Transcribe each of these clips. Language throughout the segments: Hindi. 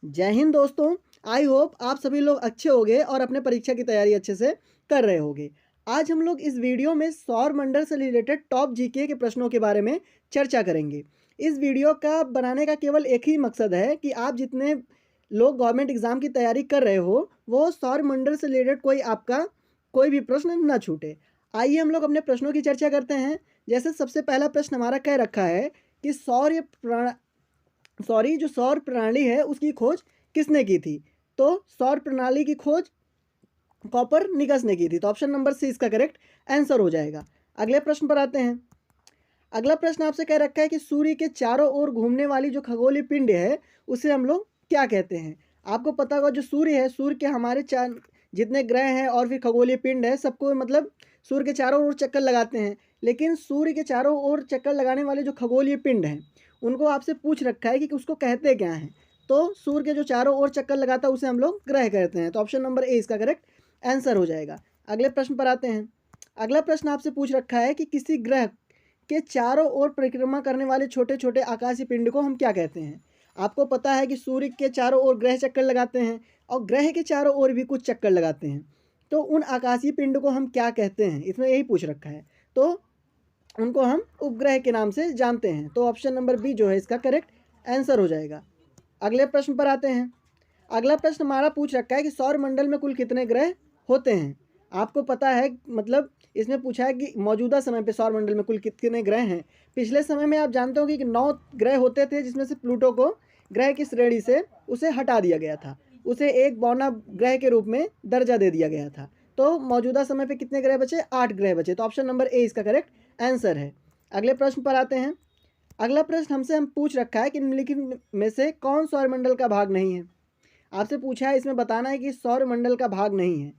जय हिंद दोस्तों। आई होप आप सभी लोग अच्छे होंगे और अपने परीक्षा की तैयारी अच्छे से कर रहे होंगे। आज हम लोग इस वीडियो में सौर मंडल से रिलेटेड टॉप जीके के प्रश्नों के बारे में चर्चा करेंगे। इस वीडियो का बनाने का केवल एक ही मकसद है कि आप जितने लोग गवर्नमेंट एग्जाम की तैयारी कर रहे हो वो सौर मंडल से रिलेटेड कोई भी प्रश्न न छूटे। आइए हम लोग अपने प्रश्नों की चर्चा करते हैं। जैसे सबसे पहला प्रश्न हमारा कह रखा है कि जो सौर प्रणाली है उसकी खोज किसने की थी। तो सौर प्रणाली की खोज कॉपरनिकस ने की थी। तो ऑप्शन नंबर सी इसका करेक्ट आंसर हो जाएगा। अगले प्रश्न पर आते हैं। अगला प्रश्न आपसे कह रखा है कि सूर्य के चारों ओर घूमने वाली जो खगोलीय पिंड है उसे हम लोग क्या कहते हैं। आपको पता होगा जो सूर्य है, सूर्य के हमारे चार जितने ग्रह हैं और फिर खगोलीय पिंड है सबको मतलब सूर्य के चारों ओर चक्कर लगाते हैं। लेकिन सूर्य के चारों ओर चक्कर लगाने वाले जो खगोलीय पिंड हैं उनको आपसे पूछ रखा है कि उसको कहते क्या हैं। तो सूर्य के जो चारों ओर चक्कर लगाता है उसे हम लोग ग्रह कहते हैं। तो ऑप्शन नंबर ए इसका करेक्ट आंसर हो जाएगा। अगले प्रश्न पर आते हैं। अगला प्रश्न आपसे पूछ रखा है कि किसी ग्रह के चारों ओर परिक्रमा करने वाले छोटे छोटे आकाशीय पिंड को हम क्या कहते हैं। आपको पता है कि सूर्य के चारों ओर ग्रह चक्कर लगाते हैं और ग्रह के चारों ओर भी कुछ चक्कर लगाते हैं। तो उन आकाशीय पिंड को हम क्या कहते हैं, इसमें यही पूछ रखा है। तो उनको हम उपग्रह के नाम से जानते हैं। तो ऑप्शन नंबर बी जो है इसका करेक्ट आंसर हो जाएगा। अगले प्रश्न पर आते हैं। अगला प्रश्न हमारा पूछ रखा है कि सौर मंडल में कुल कितने ग्रह होते हैं। आपको पता है मतलब इसमें पूछा है कि मौजूदा समय पे सौर मंडल में कुल कितने ग्रह हैं। पिछले समय में आप जानते हो कि 9 ग्रह होते थे जिसमें से प्लूटो को ग्रह की श्रेणी से उसे हटा दिया गया था, उसे एक बौना ग्रह के रूप में दर्जा दे दिया गया था। तो मौजूदा समय पे कितने ग्रह बचे, 8 ग्रह बचे। तो ऑप्शन नंबर ए इसका करेक्ट आंसर है। अगले प्रश्न पर आते हैं। अगला प्रश्न हम पूछ रखा है कि निम्नलिखित में से कौन सौरमंडल का भाग नहीं है। आपसे पूछा है इसमें बताना है कि सौरमंडल का भाग नहीं है।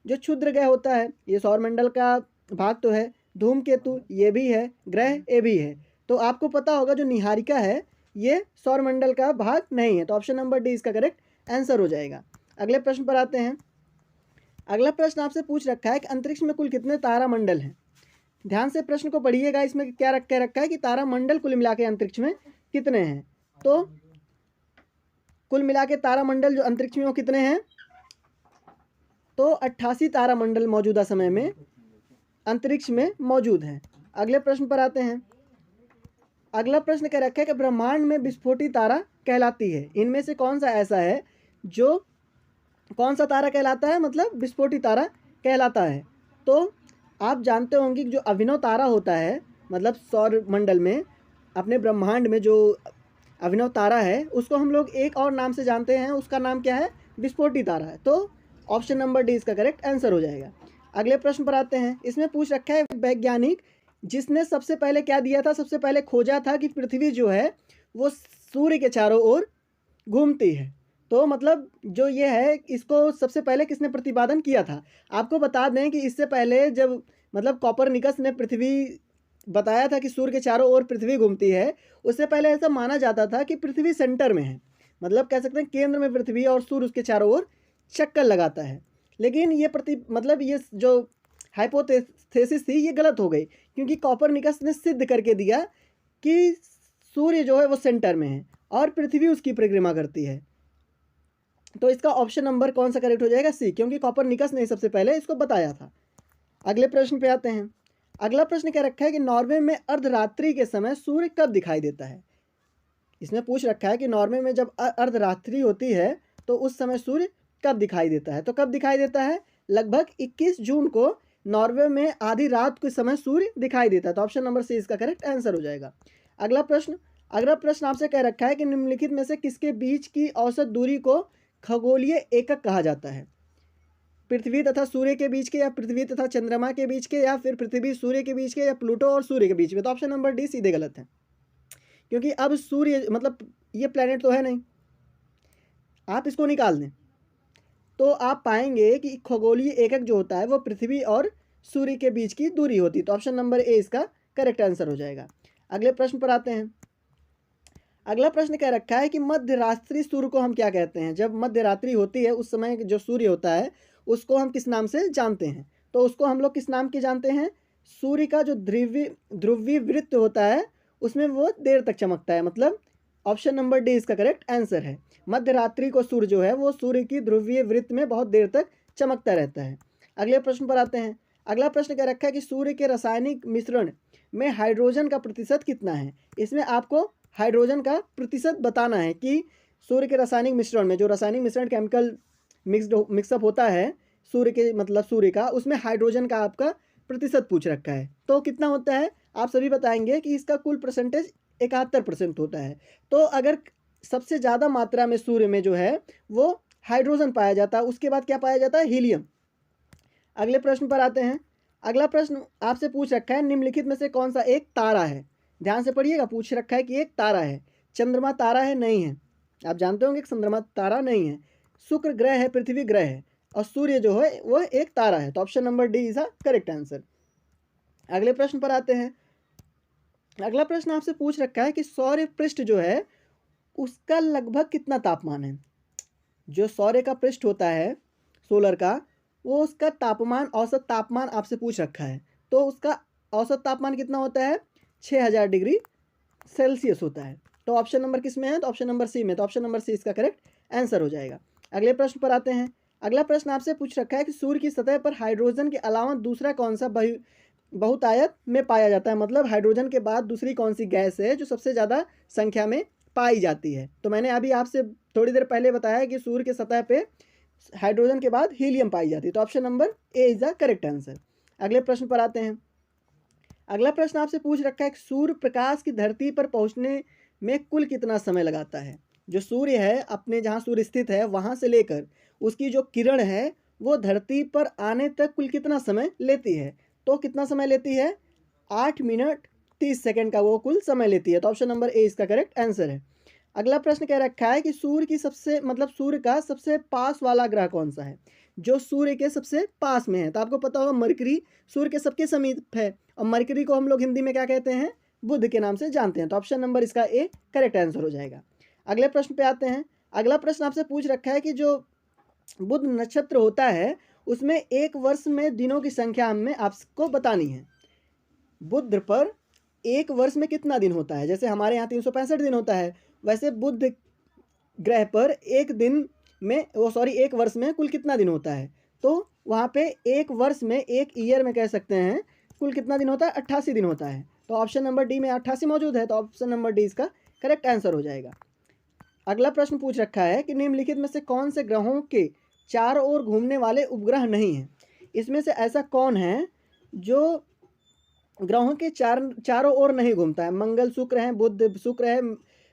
जो क्षुद्र ग्रह होता है ये सौरमंडल का भाग तो है, धूमकेतु ये भी है, ग्रह ये भी है। तो आपको पता होगा जो निहारिका है ये सौरमंडल का भाग नहीं है। तो ऑप्शन नंबर डी इसका करेक्ट आंसर हो जाएगा। अगले प्रश्न पर आते हैं। अगला प्रश्न आपसे पूछ रखा है कि अंतरिक्ष में कुल कितने तारामंडल हैं। ध्यान से प्रश्न को पढ़िएगा। इसमें क्या कह रखा है कि तारामंडल कुल मिला के अंतरिक्ष में कितने हैं। तो कुल मिला के तारामंडल जो अंतरिक्ष में वो कितने हैं, तो 88 तारामंडल मौजूदा समय में अंतरिक्ष में मौजूद हैं। अगले प्रश्न पर आते हैं। अगला प्रश्न कह रखा है कि ब्रह्मांड में विस्फोटी तारा कहलाती है। इनमें से कौन सा ऐसा है जो कौन सा तारा कहलाता है, मतलब विस्फोटी तारा कहलाता है। तो आप जानते होंगे कि जो अभिनव तारा होता है मतलब सौर मंडल में अपने ब्रह्मांड में जो अभिनव तारा है उसको हम लोग एक और नाम से जानते हैं, उसका नाम क्या है, विस्फोटी तारा है। तो ऑप्शन नंबर डी इसका करेक्ट आंसर हो जाएगा। अगले प्रश्न पर आते हैं। इसमें पूछ रखा है वैज्ञानिक जिसने सबसे पहले क्या दिया था, सबसे पहले खोजा था कि पृथ्वी जो है वो सूर्य के चारों ओर घूमती है। तो मतलब जो ये है इसको सबसे पहले किसने प्रतिपादन किया था। आपको बता दें कि इससे पहले जब मतलब कॉपरनिकस ने पृथ्वी बताया था कि सूर्य के चारों ओर पृथ्वी घूमती है, उससे पहले ऐसा माना जाता था कि पृथ्वी सेंटर में है, मतलब कह सकते हैं केंद्र में पृथ्वी और सूर्य उसके चारों ओर चक्कर लगाता है। लेकिन ये ये जो हाइपोथेसिस थी ये गलत हो गई क्योंकि कॉपरनिकस ने सिद्ध करके दिया कि सूर्य जो है वो सेंटर में है और पृथ्वी उसकी परिक्रमा करती है। तो इसका ऑप्शन नंबर कौन सा करेक्ट हो जाएगा, सी, क्योंकि कॉपरनिकस ने सबसे पहले इसको बताया था। अगले प्रश्न पे आते हैं। अगला प्रश्न क्या रखा है कि नॉर्वे में अर्धरात्रि के समय सूर्य कब दिखाई देता है। इसमें पूछ रखा है कि नॉर्वे में जब अर्धरात्रि होती है तो उस समय सूर्य कब दिखाई देता है। तो कब दिखाई देता है, लगभग 21 जून को नॉर्वे में आधी रात के समय सूर्य दिखाई देता है। तो ऑप्शन नंबर सी इसका करेक्ट आंसर हो जाएगा। अगला प्रश्न आपसे कह रखा है कि निम्नलिखित में से किसके बीच की औसत दूरी को खगोलीय एकक कहा जाता है। पृथ्वी तथा सूर्य के बीच के, या पृथ्वी तथा चंद्रमा के बीच के, या फिर पृथ्वी सूर्य के बीच के, या प्लूटो और सूर्य के बीच में। तो ऑप्शन नंबर डी सीधे गलत है क्योंकि अब सूर्य मतलब ये प्लेनेट तो है नहीं, आप इसको निकाल दें तो आप पाएंगे कि खगोलीय एकक जो होता है वो पृथ्वी और सूर्य के बीच की दूरी होती है। तो ऑप्शन नंबर ए इसका करेक्ट आंसर हो जाएगा। अगले प्रश्न पर आते हैं। अगला प्रश्न कह रखा है कि मध्यरात्रि सूर्य को हम क्या कहते हैं। जब मध्यरात्रि होती है उस समय जो सूर्य होता है उसको हम किस नाम से जानते हैं। तो उसको हम लोग किस नाम के जानते हैं, सूर्य का जो ध्रुवीय वृत्त होता है उसमें वो देर तक चमकता है, मतलब ऑप्शन नंबर डी इसका करेक्ट आंसर है। मध्य रात्रि को सूर्य जो है वो सूर्य की ध्रुवीय वृत्त में बहुत देर तक चमकता रहता है। अगले प्रश्न पर आते हैं। अगला प्रश्न क्या रखा है कि सूर्य के रासायनिक मिश्रण में हाइड्रोजन का प्रतिशत कितना है। इसमें आपको हाइड्रोजन का प्रतिशत बताना है कि सूर्य के रासायनिक मिश्रण में, जो रासायनिक मिश्रण केमिकल मिक्सअप होता है सूर्य के मतलब सूर्य का, उसमें हाइड्रोजन का आपका प्रतिशत पूछ रखा है। तो कितना होता है आप सभी बताएंगे कि इसका कुल परसेंटेज 71% होता है। तो अगर सबसे ज़्यादा मात्रा में सूर्य में जो है वो हाइड्रोजन पाया जाता है, उसके बाद क्या पाया जाता है, हीलियम। अगले प्रश्न पर आते हैं। अगला प्रश्न आपसे पूछ रखा है निम्नलिखित में से कौन सा एक तारा है। ध्यान से पढ़िएगा, पूछ रखा है कि एक तारा है। चंद्रमा तारा है, नहीं है। आप जानते होंगे कि चंद्रमा तारा नहीं है। शुक्र ग्रह है, पृथ्वी ग्रह है, और सूर्य जो है वह एक तारा है। तो option number D is a correct answer. अगले प्रश्न पर आते हैं। अगला प्रश्न आपसे पूछ रखा है कि सौर्य पृष्ठ जो है उसका लगभग कितना तापमान है। जो सौर्य का पृष्ठ होता है सोलर का, वो उसका तापमान, औसत तापमान आपसे पूछ रखा है। तो उसका औसत तापमान कितना होता है, 6000 डिग्री सेल्सियस होता है। तो ऑप्शन नंबर किस में है, तो ऑप्शन नंबर सी में। तो ऑप्शन नंबर सी इसका करेक्ट आंसर हो जाएगा। अगले प्रश्न पर आते हैं। अगला प्रश्न आपसे पूछ रखा है कि सूर्य की सतह पर हाइड्रोजन के अलावा दूसरा कौन सा बहुतायत में पाया जाता है। मतलब हाइड्रोजन के बाद दूसरी कौन सी गैस है जो सबसे ज़्यादा संख्या में पाई जाती है। तो मैंने अभी आपसे थोड़ी देर पहले बताया कि सूर्य के सतह पे हाइड्रोजन के बाद हीलियम पाई जाती है। तो option number A is the correct answer. अगले प्रश्न पर आते हैं। अगला प्रश्न आपसे पूछ रखा है कि सूर्य प्रकाश की धरती पर पहुंचने में कुल कितना समय लगाता है। जो सूर्य है, अपने जहां सूर्य स्थित है वहां से लेकर उसकी जो किरण है वो धरती पर आने तक कुल कितना समय लेती है। तो कितना समय लेती है, 8 मिनट 30 सेकंड का वो कुल समय लेती है। तो ऑप्शन नंबर ए इसका करेक्ट आंसर है। अगला प्रश्न कह रखा है कि सूर्य की सबसे मतलब सूर्य का सबसे पास वाला ग्रह कौन सा है। जो सूर्य के सबसे पास में है, तो आपको पता होगा मरकरी सूर्य के सबके समीप है, और मरकरी को हम लोग हिंदी में क्या कहते हैं, बुध के नाम से जानते हैं। तो ऑप्शन नंबर इसका ए करेक्ट आंसर हो जाएगा। अगले प्रश्न पे आते हैं। अगला प्रश्न आपसे पूछ रखा है कि जो बुध नक्षत्र होता है उसमें एक वर्ष में दिनों की संख्या हमें आपको बतानी है। बुध पर एक वर्ष में कितना दिन होता है। जैसे हमारे यहाँ 365 दिन होता है, वैसे बुध ग्रह पर एक वर्ष में कुल कितना दिन होता है। तो वहाँ पे एक वर्ष में, एक ईयर में कह सकते हैं, कुल कितना दिन होता है, 88 दिन होता है। तो ऑप्शन नंबर डी में 88 मौजूद है। तो ऑप्शन नंबर डी इसका करेक्ट आंसर हो जाएगा। अगला प्रश्न पूछ रखा है कि निम्नलिखित में से कौन से ग्रहों के चारों ओर घूमने वाले उपग्रह नहीं हैं। इसमें से ऐसा कौन है जो ग्रहों के चारों ओर नहीं घूमता है। मंगल शुक्र है, बुध शुक्र है,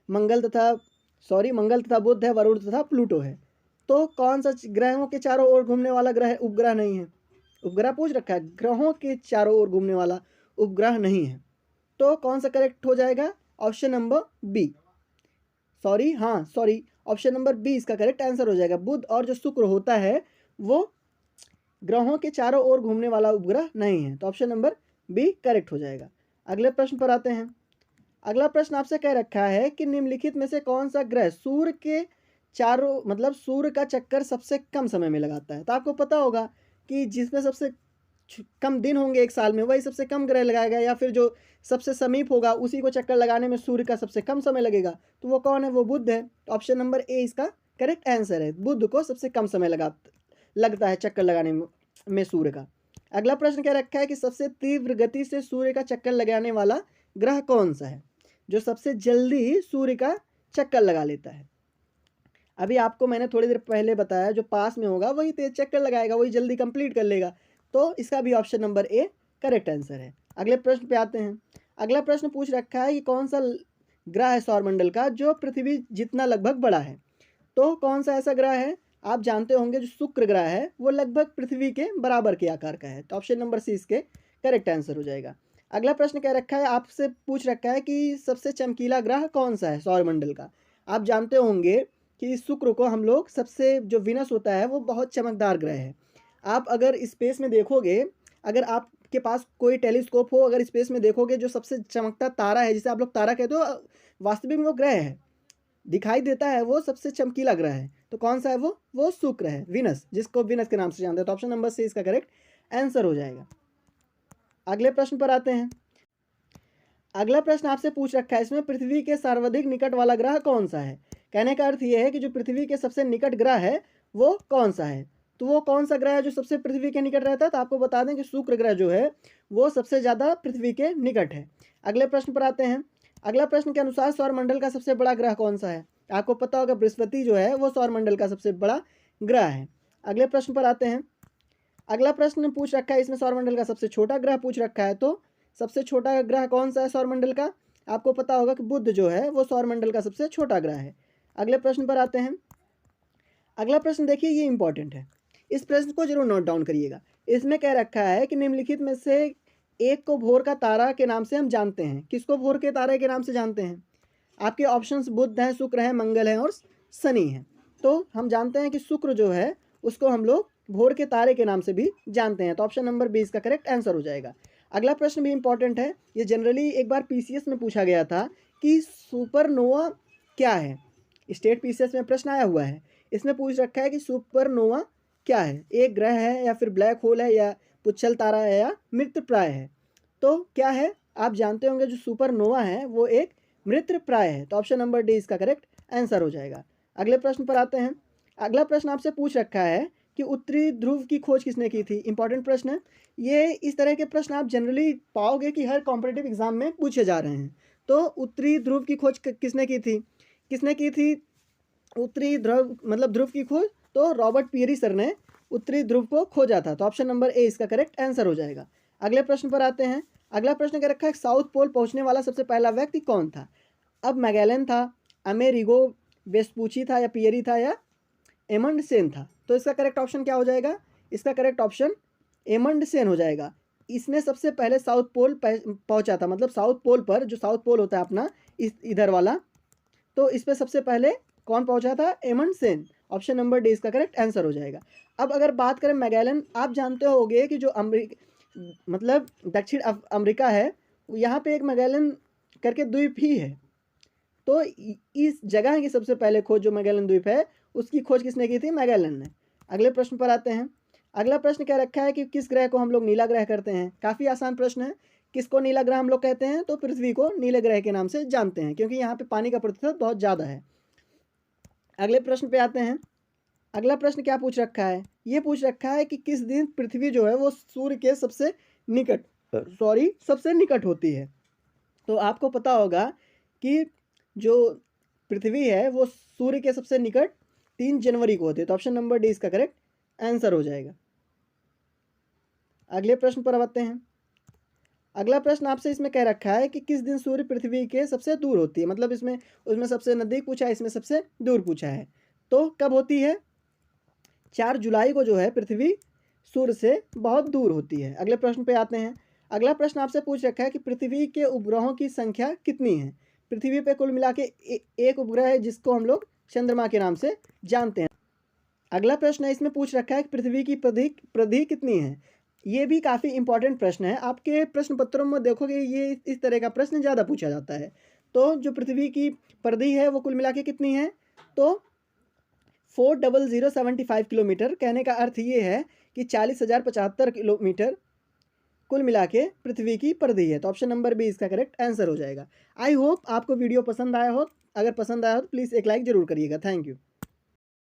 मंगल तथा बुध है, वरुण तथा प्लूटो है। तो कौन सा ग्रहों के चारों ओर घूमने वाला उपग्रह नहीं है। उपग्रह पूछ रखा है, ग्रहों के चारों ओर घूमने वाला उपग्रह नहीं है। तो कौन सा करेक्ट हो जाएगा, option number B. Option number B इसका करेक्ट आंसर हो जाएगा। बुध और जो शुक्र होता है वो ग्रहों के चारों ओर घूमने वाला उपग्रह नहीं है। तो ऑप्शन नंबर बी करेक्ट हो जाएगा। अगले प्रश्न पर आते हैं। अगला प्रश्न आपसे कह रखा है कि निम्नलिखित में से कौन सा ग्रह सूर्य के सूर्य का चक्कर सबसे कम समय में लगाता है। तो आपको पता होगा कि जिसमें सबसे कम दिन होंगे एक साल में वही सबसे कम ग्रह लगाएगा, या फिर जो सबसे समीप होगा उसी को चक्कर लगाने में सूर्य का सबसे कम समय लगेगा। तो वो कौन है, वो बुध है। तो ऑप्शन नंबर ए इसका करेक्ट आंसर है। बुध को सबसे कम समय लगता है चक्कर लगाने में सूर्य का। अगला प्रश्न क्या रखा है कि सबसे तीव्र गति से सूर्य का चक्कर लगाने वाला ग्रह कौन सा है। जो सबसे जल्दी सूर्य का चक्कर लगा लेता है। अभी आपको मैंने थोड़ी देर पहले बताया, जो पास में होगा वही तेज चक्कर लगाएगा, वही जल्दी कंप्लीट कर लेगा। तो इसका भी option number A correct answer है। अगले प्रश्न पे आते हैं। अगला प्रश्न पूछ रखा है कि कौन सा ग्रह है सौरमंडल का जो पृथ्वी जितना लगभग बड़ा है। तो कौन सा ऐसा ग्रह है, आप जानते होंगे जो शुक्र ग्रह है वो लगभग पृथ्वी के बराबर के आकार का है। तो ऑप्शन नंबर सी इसके करेक्ट आंसर हो जाएगा। अगला प्रश्न क्या रखा है, आपसे पूछ रखा है कि सबसे चमकीला ग्रह कौन सा है सौरमंडल का। आप जानते होंगे कि शुक्र को हम लोग सबसे, जो विनस होता है वो बहुत चमकदार ग्रह है। आप अगर स्पेस में देखोगे, अगर आपके पास कोई टेलीस्कोप हो, अगर स्पेस में देखोगे, जो सबसे चमकता तारा है जिसे आप लोग तारा कहते हो, वास्तविक में वो ग्रह है, दिखाई देता है, वो सबसे चमकीला ग्रह है। तो कौन सा है वो शुक्र है, विनस, जिसको विनस के नाम से जानते हैं। तो ऑप्शन नंबर सी इसका करेक्ट आंसर हो जाएगा। अगले प्रश्न पर आते हैं। अगला प्रश्न आपसे पूछ रखा है इसमें, पृथ्वी के सर्वाधिक निकट वाला ग्रह कौन सा है। कहने का अर्थ ये है कि जो पृथ्वी के सबसे निकट ग्रह है वो कौन सा है। तो वो कौन सा ग्रह है जो सबसे पृथ्वी के निकट रहता है, तो आपको बता दें कि शुक्र ग्रह जो है वो सबसे ज़्यादा पृथ्वी के निकट है। अगले प्रश्न पर आते हैं। अगला प्रश्न के अनुसार सौरमंडल का सबसे बड़ा ग्रह कौन सा है। आपको पता होगा बृहस्पति जो है वो सौरमंडल का सबसे बड़ा ग्रह है। अगले प्रश्न पर आते हैं। अगला प्रश्न पूछ रखा है इसमें, सौरमंडल का सबसे छोटा ग्रह पूछ रखा है। तो सबसे छोटा ग्रह कौन सा है सौरमंडल का, आपको पता होगा कि बुध जो है वो सौरमंडल का सबसे छोटा ग्रह है। अगले प्रश्न पर आते हैं। अगला प्रश्न देखिए, ये इंपॉर्टेंट है, इस प्रश्न को जरूर नोट डाउन करिएगा। इसमें कह रखा है कि निम्नलिखित में से एक को भोर का तारा के नाम से हम जानते हैं। किसको भोर के तारे के नाम से जानते हैं। आपके ऑप्शंस बुध हैं, शुक्र है, मंगल है और शनि है। तो हम जानते हैं कि शुक्र जो है उसको हम लोग भोर के तारे के नाम से भी जानते हैं। तो ऑप्शन नंबर 20 का करेक्ट आंसर हो जाएगा। अगला प्रश्न भी इंपॉर्टेंट है, ये जनरली एक बार पीसीएस में पूछा गया था कि सुपरनोवा क्या है। स्टेट पीसीएस में प्रश्न आया हुआ है, इसमें पूछ रखा है कि सुपरनोवा क्या है। एक ग्रह है या फिर ब्लैक होल है या पुच्छल तारा है या मृतप्राय है। तो क्या है, आप जानते होंगे जो सुपरनोवा है वो एक मृतप्राय है। तो ऑप्शन नंबर डी इसका करेक्ट आंसर हो जाएगा। अगले प्रश्न पर आते हैं। अगला प्रश्न आपसे पूछ रखा है कि उत्तरी ध्रुव की खोज किसने की थी। इंपॉर्टेंट प्रश्न है ये। इस तरह के प्रश्न आप जनरली पाओगे कि हर कॉम्पिटिटिव एग्जाम में पूछे जा रहे हैं। तो उत्तरी ध्रुव की खोज किसने की थी, किसने की थी उत्तरी ध्रुव मतलब ध्रुव की खोज। तो रॉबर्ट पियरी सर ने उत्तरी ध्रुव को खोजा था। तो ऑप्शन नंबर ए इसका करेक्ट आंसर हो जाएगा। अगले प्रश्न पर आते हैं। अगला प्रश्न क्या रखा है, साउथ पोल पहुंचने वाला सबसे पहला व्यक्ति कौन था। अब मैगेलन था, अमेरिगो वेस्पूची था या पियरी था या एमंड सेन था। तो इसका करेक्ट ऑप्शन क्या हो जाएगा, इसका करेक्ट ऑप्शन एमंड सेन हो जाएगा। इसने सबसे पहले साउथ पोल पहुंचा था, मतलब साउथ पोल पर, जो साउथ पोल होता है अपना इस इधर वाला, तो इस पर सबसे पहले कौन पहुंचा था, Aemond Sen. Option number D इसका करेक्ट आंसर हो जाएगा। अब अगर बात करें मैगेलन, आप जानते होंगे कि जो मतलब दक्षिण अमेरिका है यहाँ पे एक मैगेलन करके द्वीप ही है। तो इस जगह की सबसे पहले खोज जो मैगेलन द्वीप है उसकी खोज किसने की थी, मैगेलन ने। अगले प्रश्न पर आते हैं। अगला प्रश्न क्या रखा है कि किस ग्रह को हम लोग नीला ग्रह करते हैं। काफ़ी आसान प्रश्न है। किसको नीला ग्रह हम लोग कहते हैं, तो पृथ्वी को नीले ग्रह के नाम से जानते हैं क्योंकि यहाँ पे पानी का प्रतिशत बहुत ज़्यादा है। अगले प्रश्न पे आते हैं। अगला प्रश्न क्या पूछ रखा है, ये पूछ रखा है कि किस दिन पृथ्वी जो है वो सूर्य के सबसे निकट होती है। तो आपको पता होगा कि जो पृथ्वी है वो सूर्य के सबसे निकट 3 जनवरी को होती है। तो ऑप्शन नंबर डी इसका करेक्ट आंसर हो जाएगा। अगले प्रश्न पर आते हैं। अगला प्रश्न आपसे इसमें कह रखा है कि किस दिन सूर्य पृथ्वी के सबसे दूर होती है। मतलब उसमें सबसे नज़दीक पूछा है, इसमें सबसे दूर पूछा है। तो कब होती है, 4 जुलाई को जो है पृथ्वी सूर्य से बहुत दूर होती है। अगले प्रश्न पे आते हैं। अगला प्रश्न आपसे पूछ रखा है कि पृथ्वी के उपग्रहों की संख्या कितनी है। पृथ्वी पे कुल मिला के एक उपग्रह है जिसको हम लोग चंद्रमा के नाम से जानते हैं। अगला प्रश्न है, इसमें पूछ रखा है कि पृथ्वी की परिधि कितनी है। ये भी काफ़ी इंपॉर्टेंट प्रश्न है, आपके प्रश्न पत्रों में देखोगे ये इस तरह का प्रश्न ज़्यादा पूछा जाता है। तो जो पृथ्वी की परिधि है वो कुल मिला के कितनी है, तो 40075 किलोमीटर। कहने का अर्थ ये है कि 40,075 किलोमीटर कुल मिला के पृथ्वी की परिधि है। तो ऑप्शन नंबर बी इसका करेक्ट आंसर हो जाएगा। आई होप आपको वीडियो पसंद आया हो। अगर पसंद आया हो तो प्लीज़ एक लाइक ज़रूर करिएगा। Thank you.